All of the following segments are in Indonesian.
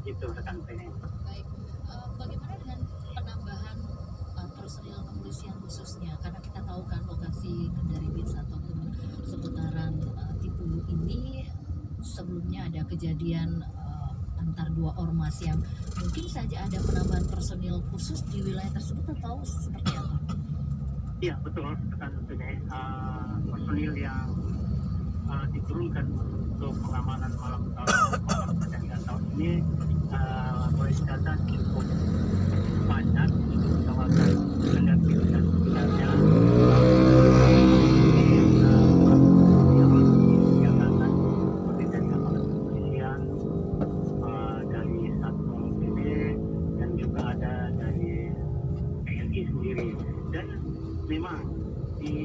Gitu rekan Penny. Baik, bagaimana dengan penambahan personil kepolisian khususnya? Karena kita tahu kan lokasi Kendari Beach ataupun seputaran Tipulu ini sebelumnya ada kejadian antar dua ormas yang mungkin saja ada penambahan personil khusus di wilayah tersebut atau seperti apa? Iya betul rekan Penny. Personil yang diturunkan untuk pengamanan malam pertandingan tahun ini boleh dikatakan cukup banyak untuk kawasan Kendari dan sekitarnya. Dari Satpol PP dan juga ada dari TNI sendiri, dan memang di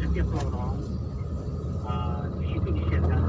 setiap lorong di situ disiapkan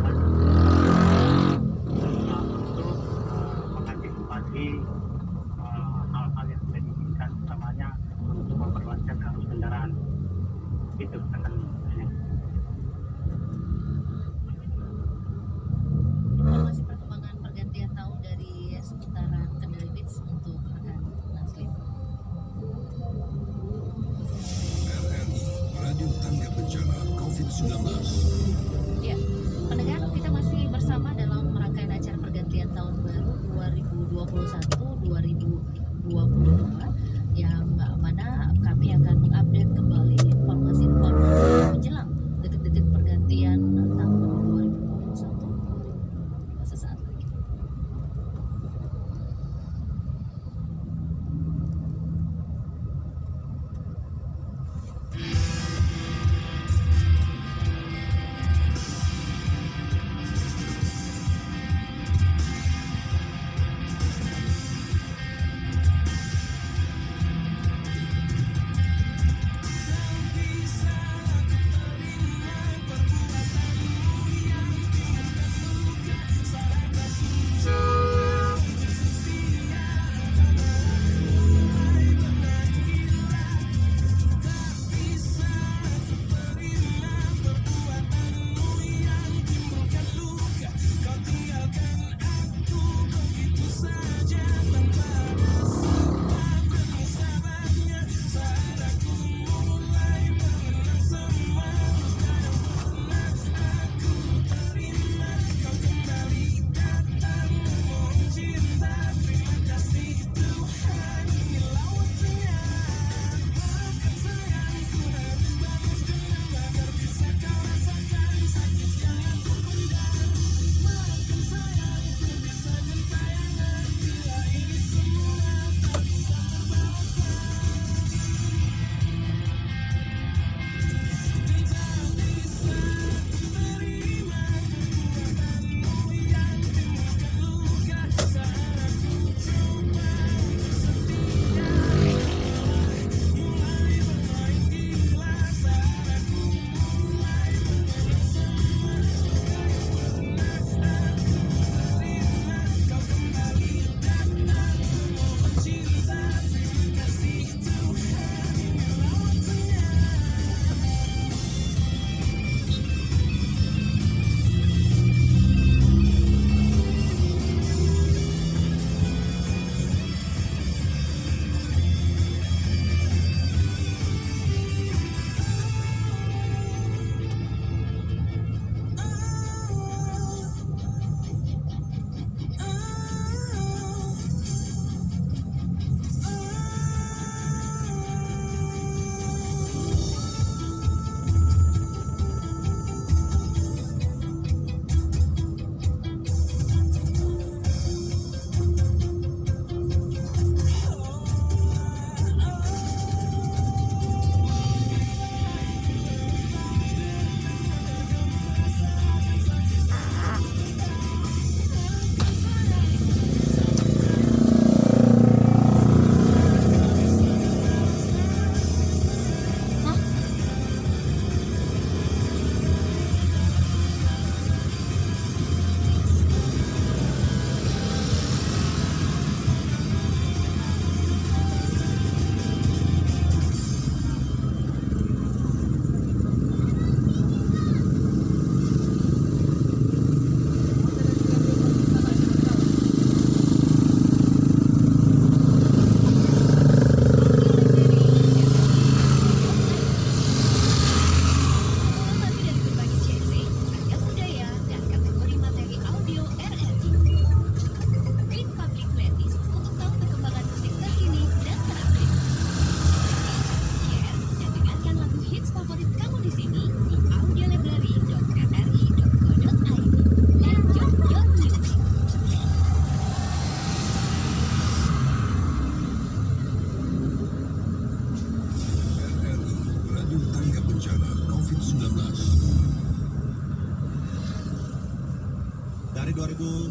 Dari 2019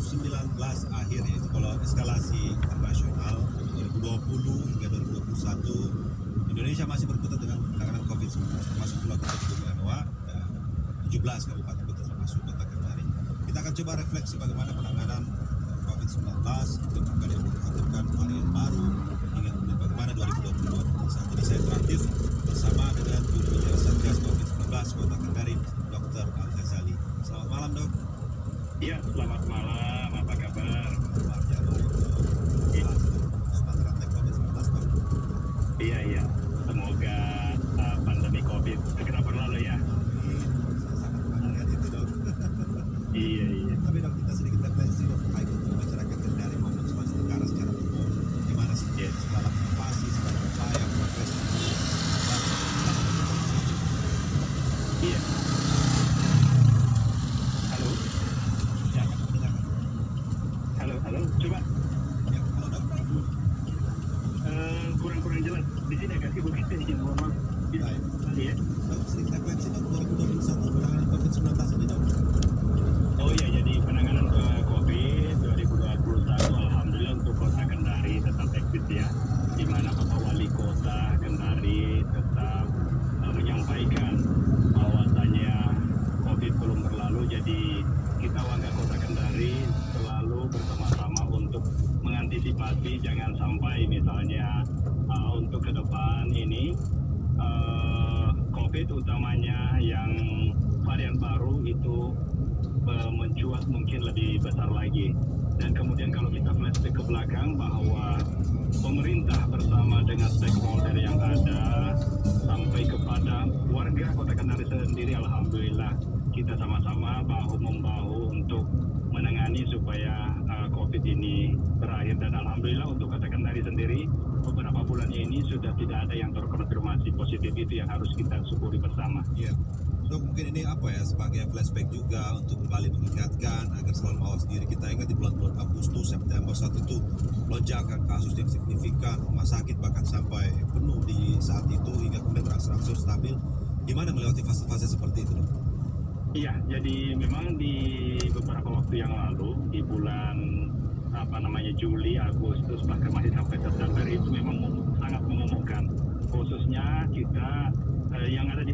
akhir ya, itu kalau eskalasi internasional 2020 hingga 2021 Indonesia masih berkutat dengan penanganan COVID-19 termasuk Pulau Kepulauan Jawa dan 17 kabupaten kota termasuk Kota Kendari. Kita akan coba refleksi bagaimana penanganan COVID-19 itu akan dihadirkan varian baru hingga kemudian bagaimana 2022 saat ini saya interaktif bersama dengan juru bicara Satgas COVID-19 Kota Kendari, Dr. Al-Ghazali. Selamat malam, Dok. Iya, selamat malam. Apa kabar? Iya. Semoga pandemi COVID segera berlalu ya. Sangat melihat itu, Dok. Iya. Tapi Dok, kita sedikit refleksi Dok terkait untuk masyarakat Kendari maupun Sulawesi Tenggara secara umum. Gimana sih segala inovasi, segala upaya progres Iya. Halo. ya akan mendengarkan. Halo. Coba Ya, halo Dok. kurang jelas. Di sini agak sibuk izin mohon maaf. Baik. Iya. Dok, sedikit refleksi Dok 2021 penanganan COVID-19 ini Dok. Oh iya, jadi penanganan COVID 2021 alhamdulillah untuk Kota Kendari tetap eksis ya. Di mana Bapak Wali Kota Kendari tetap menyampaikan bahwasannya COVID belum berlalu, jadi kita warga Kota Kendari selalu bersama-sama untuk mengantisipasi jangan sampai misalnya untuk ke depan ini COVID utamanya yang varian baru itu mencuat mungkin lebih besar lagi. Dan kemudian kalau kita flashback ke belakang bahwa pemerintah bersama dengan stakeholder yang ada sampai kepada warga Kota Kendari sendiri, alhamdulillah kita sama-sama bahu-membahu untuk menangani supaya COVID ini berakhir. Dan alhamdulillah untuk Kota Kendari sendiri beberapa bulan ini sudah tidak ada yang terkonfirmasi positif, itu yang harus kita syukuri bersama. Iya. Dok, mungkin ini apa ya, sebagai flashback juga untuk kembali mengingatkan agar selalu mawas diri. Kita ingat di bulan-bulan Agustus, September saat itu lonjakan kasus yang signifikan, rumah sakit bahkan sampai penuh di saat itu hingga kemudian berangsur-angsur stabil. Gimana melewati fase-fase seperti itu, Dok? Iya, jadi memang di beberapa waktu yang lalu di bulan Juli, Agustus, bahkan masih sampai September itu memang sangat memomokkan, khususnya kita yang ada di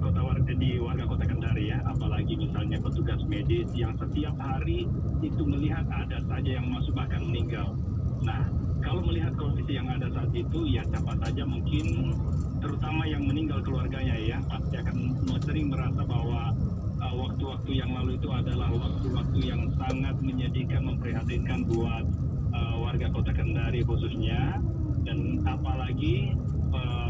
warga Kota Kendari ya, apalagi misalnya petugas medis yang setiap hari itu melihat ada saja yang masuk bahkan meninggal. Nah, kalau melihat kondisi yang ada saat itu ya siapa saja mungkin terutama yang meninggal keluarganya ya pasti akan sering merasa bahwa waktu-waktu yang lalu itu adalah waktu-waktu yang sangat menyedihkan, memprihatinkan buat warga Kota Kendari khususnya, dan apalagi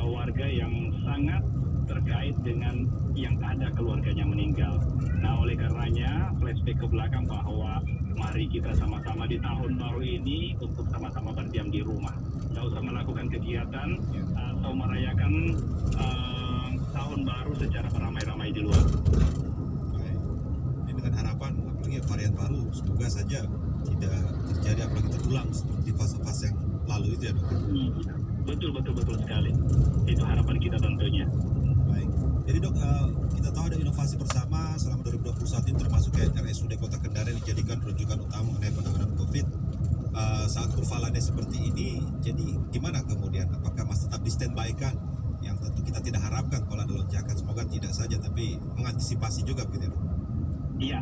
warga yang sangat terkait dengan yang ada keluarganya meninggal. Nah, oleh karenanya flashback ke belakang bahwa mari kita sama-sama di tahun baru ini untuk sama-sama berdiam di rumah. Tidak usah melakukan kegiatan atau merayakan tahun baru secara beramai-ramai di luar. Baik. Ini dengan harapan apalagi varian baru semoga saja tidak terjadi apalagi terulang seperti fase-fase yang lalu itu ya, Dok. Betul sekali. Itu harapan kita tentunya. Baik. Jadi Dok, kita tahu ada inovasi bersama selama 2021 ini termasuk kayak RSUD Kota Kendari yang dijadikan rujukan utama mengenai penanganan COVID. Saat kurva landai seperti ini, jadi gimana kemudian? Apakah masih tetap di standby-kan? Yang tentu kita tidak harapkan kalau ada lonjakan, semoga tidak saja, tapi mengantisipasi juga begitu ya, Dok? Iya,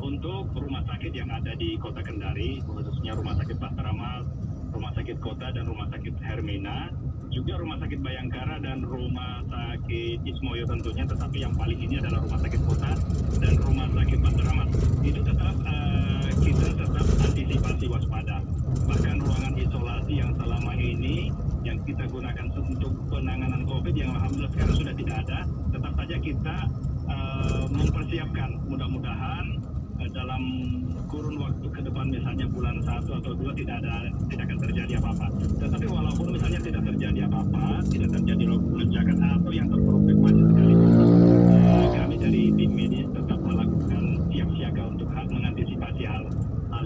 untuk rumah sakit yang ada di Kota Kendari, khususnya Rumah Sakit Pastramas, Rumah Sakit Kota dan Rumah Sakit Hermina, juga Rumah Sakit Bayangkara dan Rumah Sakit Ismoyo tentunya, tetapi yang paling ini adalah Rumah Sakit Kota dan Rumah Sakit Pastramas. Itu tetap kita tetap antisipasi waspada. Bahkan ruangan isolasi yang selama ini yang kita gunakan untuk penanganan COVID yang alhamdulillah sekarang sudah tidak ada, tetap saja kita mempersiapkan, mudah-mudahan dalam kurun waktu ke depan misalnya bulan 1 atau 2 tidak akan terjadi apa-apa. Tetapi walaupun misalnya tidak terjadi apa-apa, tidak terjadi lonjakan atau yang terkonfirmasi sekali, kami dari tim medis tetap melakukan siap siaga untuk mengantisipasi hal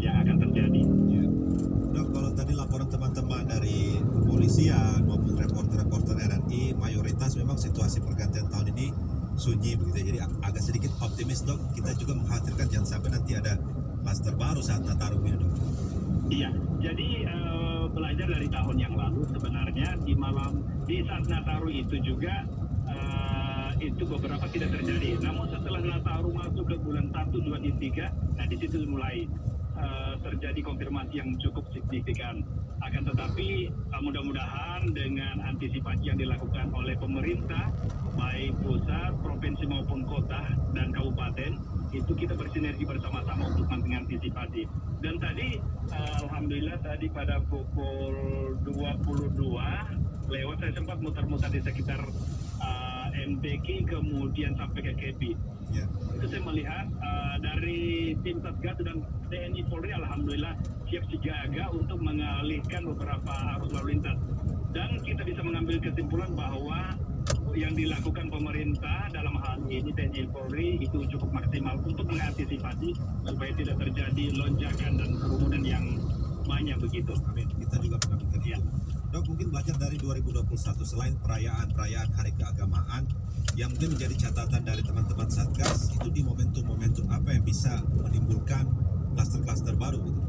yang akan terjadi. Ya. Dok, kalau tadi laporan teman-teman dari kepolisian maupun reporter-reporter RRI, mayoritas memang situasi pergantian tahun ini sunyi begitu. Jadi agak sedikit optimis, Dok. Kita juga mengkhawatirkan jangan sampai nanti ada klaster baru baru saat Nataru ini dok? Iya, jadi belajar dari tahun yang lalu sebenarnya di saat Nataru itu juga itu beberapa tidak terjadi. Namun setelah Nataru masuk ke bulan 1, 2, 3, nah di situ mulai terjadi konfirmasi yang cukup signifikan. Akan tetapi mudah-mudahan dengan antisipasi yang dilakukan oleh pemerintah, baik pusat, provinsi maupun kota dan kabupaten, itu kita bersinergi bersama-sama untuk mengantisipasi. Dan tadi, alhamdulillah tadi pada pukul 22 lewat, saya sempat muter-muter di sekitar MTQ kemudian sampai ke KP. Ya. Itu saya melihat dari tim Satgas dan TNI Polri alhamdulillah siap siaga untuk mengalihkan beberapa arus lalu lintas. Dan kita bisa mengambil kesimpulan bahwa yang dilakukan pemerintah dalam hal ini TNI Polri itu cukup maksimal untuk mengantisipasi supaya tidak terjadi lonjakan dan kerumunan yang banyak begitu. Amin. Kita juga mengaminkan itu. Dok, mungkin belajar dari 2021 selain perayaan hari keagamaan yang mungkin menjadi catatan dari teman-teman Satgas, itu di momentum-momentum apa yang bisa menimbulkan klaster-klaster baru gitu?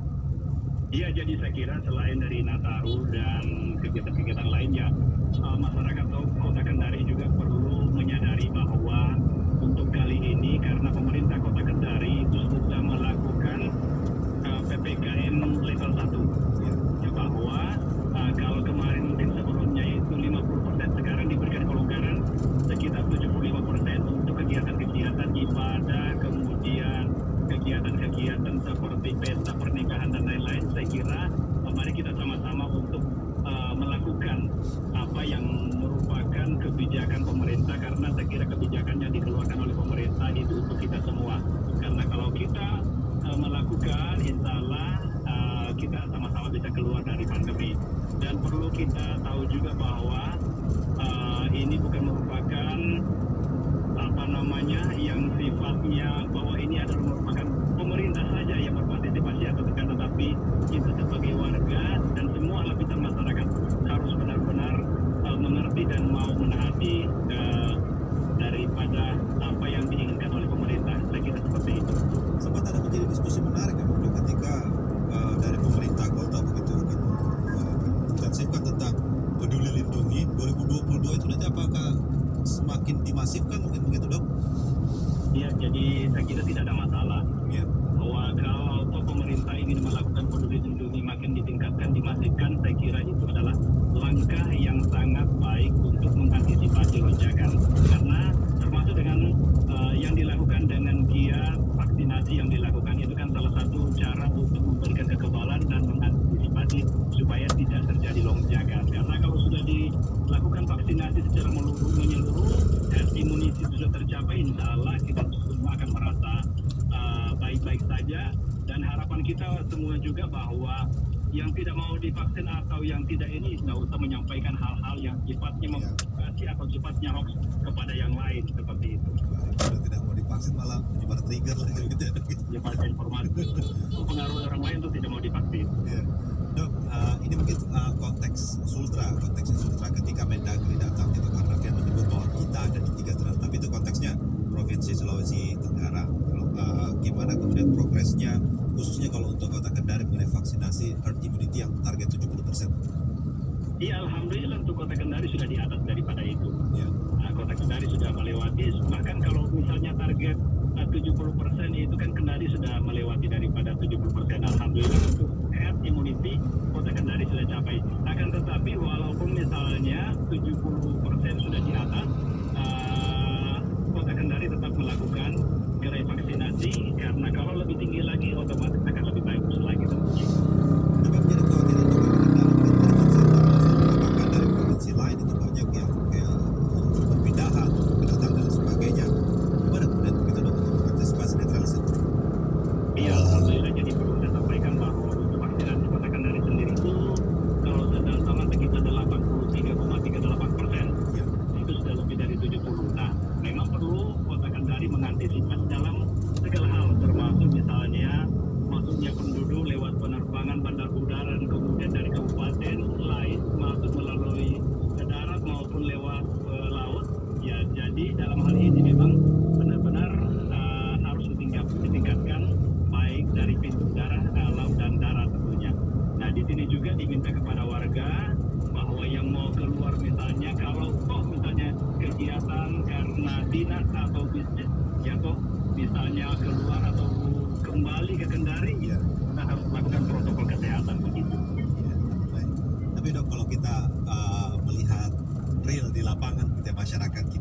Iya, jadi saya kira selain dari Nataru dan kegiatan-kegiatan lainnya, masyarakat Kota Kendari juga perlu menyadari bahwa untuk kali ini karena pemerintah Kota Kendari itu sudah melakukan PPKM level 1, ya, bahwa kalau kemarin mungkin sebelumnya itu 50%, sekarang diberikan kelonggaran sekitar 75% untuk kegiatan-kegiatan ibadah, kemudian kegiatan-kegiatan seperti pesta pernikahan dan lain-lain. Saya kira mari kita sama-sama untuk melakukan apa yang merupakan kebijakan pemerintah, karena saya kira kebijakan yang dikeluarkan oleh pemerintah itu untuk kita semua. Karena kalau kita melakukan, insya Allah kita sama-sama bisa keluar dari pandemi. Dan perlu kita tahu juga bahwa ini bukan merupakan yang sifatnya bahwa ini adalah merupakan pemerintah saja yang berpartisipasi atau tekan, tetapi kita sebagai warga dan semua lapisan masyarakat harus benar-benar mengerti dan mau menaati daripada apa yang diinginkan oleh pemerintah. Saya kira seperti itu. Sempat ada menjadi diskusi menarik ya Bang, ketika dari pemerintah kota begitu kan mengintensifkan tentang peduli lindungi 2022 itu nanti apakah semakin dimasifkan mungkin begitu dok? Ya, jadi saya kira tidak ada masalah. Ya. Bahwa kalau pemerintah ingin melakukan peduli lindungi makin ditingkatkan, dimasifkan, saya kira itu adalah langkah yang sangat baik untuk mengantisipasi lonjakan. Karena termasuk dengan yang dilakukan dengan giat vaksinasi yang dilakukan itu kan salah satu cara untuk memberikan kekebalan dan mengantisipasi supaya tidak terjadi lonjakan. Karena kalau sudah dilakukan vaksinasi secara menyeluruh, herd immunity sudah tercapai, insya Allah kita semua akan merasa baik-baik saja. Dan harapan kita semua juga bahwa yang tidak mau divaksin atau yang tidak ini tidak usah menyampaikan hal-hal yang sifatnya memprovokasi atau sifatnya hoax kepada yang lain seperti itu. Kalau tidak mau divaksin malah menyebar trigger lagi gitu ya. Menyebarkan informasi mempengaruhi orang lain untuk tidak mau divaksin. Ya. Dok, ini mungkin konteksnya Sultra ketika Mendagri datang gitu, karena dia menyebut bahwa kita ada di 3 daerah, tapi itu konteksnya Provinsi Sulawesi Tenggara. Gimana kemudian progresnya, khususnya kalau untuk Kota Kendari mengenai vaksinasi herd immunity yang target 70%? Iya, alhamdulillah untuk Kota Kendari sudah di atas daripada itu. Ya. Kota Kendari sudah melewati, bahkan kalau misalnya target 70% itu kan Kendari sudah melewati daripada 70%. Alhamdulillah untuk herd immunity Kota Kendari sudah capai. Akan tetapi walaupun misalnya 70% sudah di atas, Kota Kendari tetap melakukan gerai vaksinasi, karena kalau lebih tinggi lagi otomatis akan lebih bagus lagi tentunya. Tapi menjadi kekhawatiran juga bahkan dari provinsi lain itu banyak yang kayak perpindahan, pendatang dan sebagainya. Gimana kemudian begitu dok untuk mengantisipasi netralis itu? Iya, alhamdulillah. Jadi perlu saya sampaikan bahwa untuk vaksinasi Kota Kendari sendiri itu kalau sudah sama sekitar 83,38%, Ya. itu sudah lebih dari 70. Nah, memang perlu Kota Kendari mengantisipasi dalam segala hal, termasuk misalnya juga diminta kepada warga bahwa yang mau keluar misalnya kalau toh misalnya kegiatan karena dinas atau bisnis ya toh misalnya keluar atau kembali ke Kendari ya kita harus lakukan protokol kesehatan begitu. Ya, baik. Tapi Dok, kalau kita melihat real di lapangan kita masyarakat kita